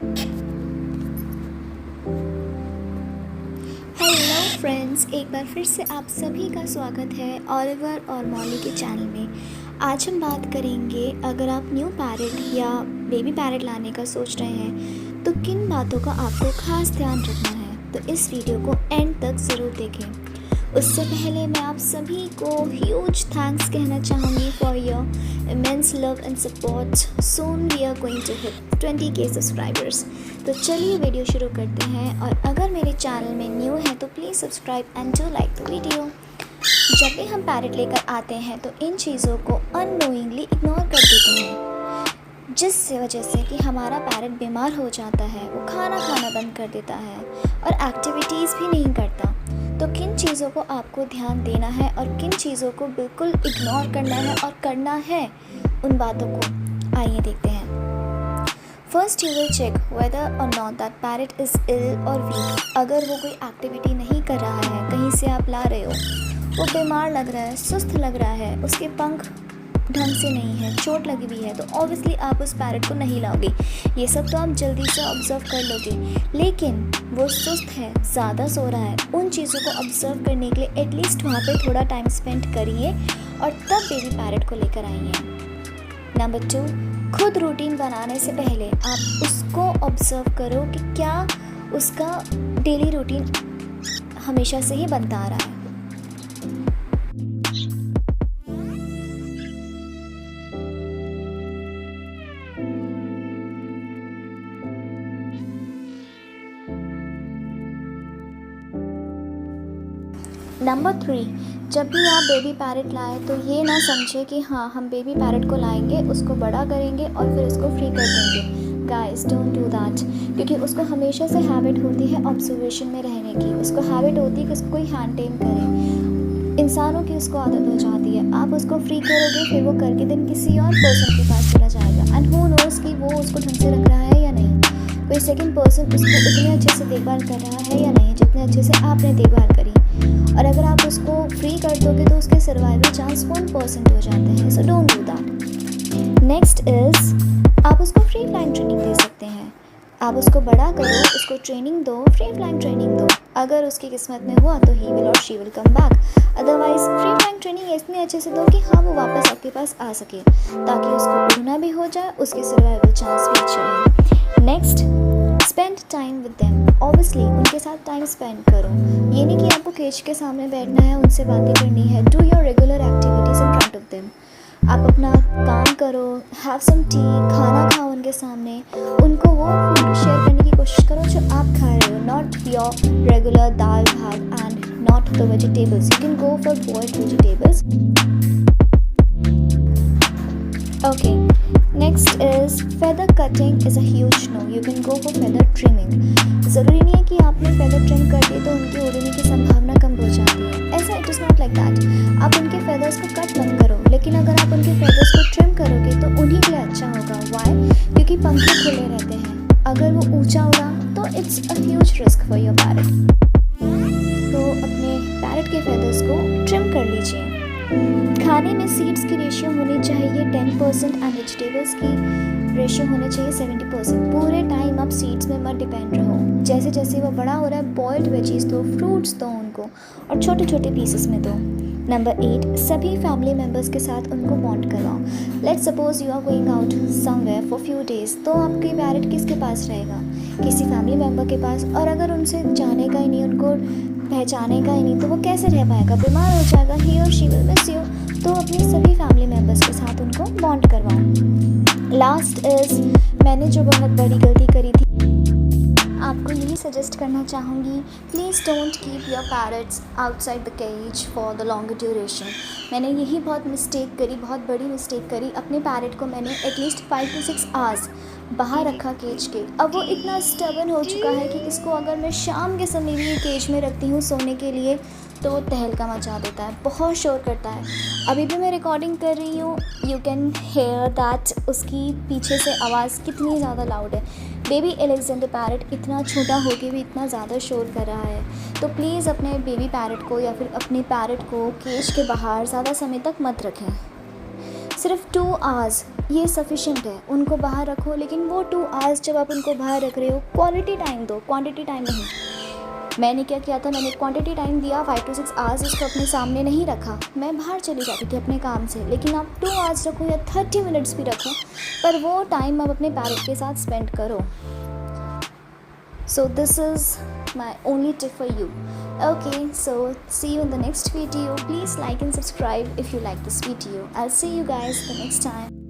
Hello friends, एक बार फिर से आप सभी का स्वागत है ऑलिवर और मॉली के चैनल में। आज हम बात करेंगे, अगर आप न्यू पैरेट या बेबी पैरेट लाने का सोच रहे हैं तो किन बातों का आपको खास ध्यान रखना है। तो इस वीडियो को एंड तक ज़रूर देखें। उससे पहले मैं आप सभी को ह्यूज थैंक्स कहना चाहूँगी for your immense love and support. Soon we are going to hit 20K subscribers. तो चलिए वीडियो शुरू करते हैं, और अगर मेरे चैनल में न्यू है तो please subscribe and do like the video. जब भी हम पैरेट लेकर आते हैं तो इन चीज़ों को अननोइंगली इग्नोर कर देते हैं, जिस वजह से कि हमारा पैरेट बीमार हो जाता है, वो खाना खाना बंद कर देता है और एक्टिविटीज़ भी नहीं करता। तो किन चीज़ों को आपको ध्यान देना है और किन चीज़ों को बिल्कुल इग्नोर करना है और करना है, उन बातों को आइए देखते हैं। First you will check whether or not that parrot is ill or weak. अगर वो कोई एक्टिविटी नहीं कर रहा है, कहीं से आप ला रहे हो, वो बीमार लग रहा है, सुस्त लग रहा है, उसके पंख ढंग से नहीं है, चोट लगी हुई है, तो ऑब्वियसली आप उस पैरेट को नहीं लाओगे। ये सब तो आप जल्दी से ऑब्जर्व कर लोगे। लेकिन वो सुस्त है, ज़्यादा सो रहा है, उन चीज़ों को ऑब्जर्व करने के लिए एटलीस्ट वहाँ पे थोड़ा टाइम स्पेंड करिए और तब बेबी पैरेट को लेकर आइए। नंबर 2, खुद रूटीन बनाने से पहले आप उसको ऑब्जर्व करो कि क्या उसका डेली रूटीन हमेशा से ही बनता आ रहा है। नंबर 3, जब भी आप बेबी पैरेट लाएं तो ये ना समझे कि हाँ हम बेबी पैरेट को लाएंगे, उसको बड़ा करेंगे और फिर उसको फ्री कर देंगे। गाइस, डोंट डू दैट, क्योंकि उसको हमेशा से हैबिट होती है ऑब्जर्वेशन में रहने की। उसको हैबिट होती है कि उसको कोई हैंड टेम करे। इंसानों की उसको आदत हो जाती है। आप उसको फ्री करोगे, फिर वो करके दिन किसी और पर्सन के पास चला जाएगा, एंड हू नोस कि वो उसको ढंग से रख रहा है या नहीं। कोई सेकंड पर्सन उसको इतने अच्छे से देखभाल कर रहा है या नहीं जितने अच्छे से आपने देखभाल करी। और अगर आप उसको फ्री कर दोगे तो उसके सर्वाइवल चांस 1% हो जाते हैं। So don't do that. Next is, आप उसको फ्री फ्लाइंग ट्रेनिंग दे सकते हैं। आप उसको बड़ा करो, उसको ट्रेनिंग दो, फ्री फ्लाइंग ट्रेनिंग दो। अगर उसकी किस्मत में हुआ तो ही विल और she will come back. Otherwise free flying training इतनी अच्छे से दो कि हाँ वो वापस आपके पास आ सके, ताकि उसको उड़ना भी हो जाए, उसके सर्वाइवल चांस भी अच्छे रहें। Next, spend time with them. Obviously उनके साथ टाइम स्पेंड करो। ये नहीं कि आपको केज के सामने बैठना है, उनसे बातें करनी है। Do your regular activities in front of them. आप अपना काम करो, हैव सम टी, खाना खाओ उनके सामने। उनको वो फूड शेयर करने की कोशिश करो जो आप खा रहे हो, नॉट योर रेगुलर दाल भात and not the vegetables. You can go for boiled vegetables. Okay, next is feather cutting is a huge no. You can go for feather trimming. ज़रूरी नहीं है कि आपने feather trim कर दिए तो उनके उड़ने की संभावना कम हो जाती है। ऐसा it is not like that. आप उनके feathers को कट मत करो, लेकिन अगर आप उनके feathers को trim करोगे तो उन्हीं के लिए अच्छा होगा। Why? क्योंकि पंख खुले रहते हैं। अगर वो ऊंचा उड़ा तो it's a huge risk for your parrot. तो अपने पैरेट के feathers को trim कर लीजिए। खाने में सीड्स की रेशियो होनी चाहिए 10% एंड वेजिटेबल्स की रेशियो होनी चाहिए 70%। पूरे टाइम आप सीड्स में मत डिपेंड रहो। जैसे जैसे वो बड़ा हो रहा है, बॉइल्ड वेजीज दो, फ्रूट्स दो उनको, और छोटे छोटे पीसेस में दो। नंबर 8, सभी फैमिली मेम्बर्स के साथ उनको बॉन्ड करवाओ। Let's suppose you are going out somewhere for few days, तो आपकी पैरेट किसके पास रहेगा? किसी फैमिली मेम्बर के पास। और अगर उनसे जाने का ही नहीं, उनको पहचाने का ही नहीं, तो वो कैसे रह पाएगा? बीमार हो जाएगा, ही और शी विल मिस यू। तो अपनी सभी फैमिली मेम्बर्स के साथ उनको बॉन्ड करवाओ। लास्ट इज़, मैंने जो बहुत बड़ी गलती करी थी, आपको यही सजेस्ट करना चाहूँगी, please don't keep your parrots outside the cage for the longer duration. मैंने यही बहुत मिस्टेक करी, बहुत बड़ी मिस्टेक करी। अपने पैरेट को मैंने एटलीस्ट 5 to 6 आवर्स बाहर रखा केज के। अब वो इतना स्टबन हो चुका है कि इसको अगर मैं शाम के समय भी केज में रखती हूँ सोने के लिए तो वो तहलका मचा देता है, बहुत शोर करता है। अभी भी मैं रिकॉर्डिंग कर रही हूँ, यू कैन हेयर दैट उसकी पीछे से आवाज़ कितनी ज़्यादा लाउड है। बेबी अलेक्जेंडर पैरेट इतना छोटा होकर भी इतना ज़्यादा शोर कर रहा है। तो प्लीज़ अपने बेबी पैरेट को या फिर अपने पैरेट को केज के बाहर ज़्यादा समय तक मत रखें। सिर्फ 2 आवर्स ये सफिशिएंट है। उनको बाहर रखो, लेकिन वो 2 आवर्स जब आप उनको बाहर रख रहे हो, क्वालिटी टाइम दो, क्वांटिटी टाइम नहीं। मैंने क्या किया था, मैंने क्वांटिटी टाइम दिया, 5 to 6 आवर्स उसको अपने सामने नहीं रखा, मैं बाहर चली जाती थी अपने काम से। लेकिन आप 2 आवर्स रखो या 30 मिनट्स भी रखो, पर वो टाइम आप अपने पैरेट के साथ स्पेंड करो। So this is my only tip for you. Okay, so see you in the next video. Please like and subscribe if you like this video. I'll see you guys the next time.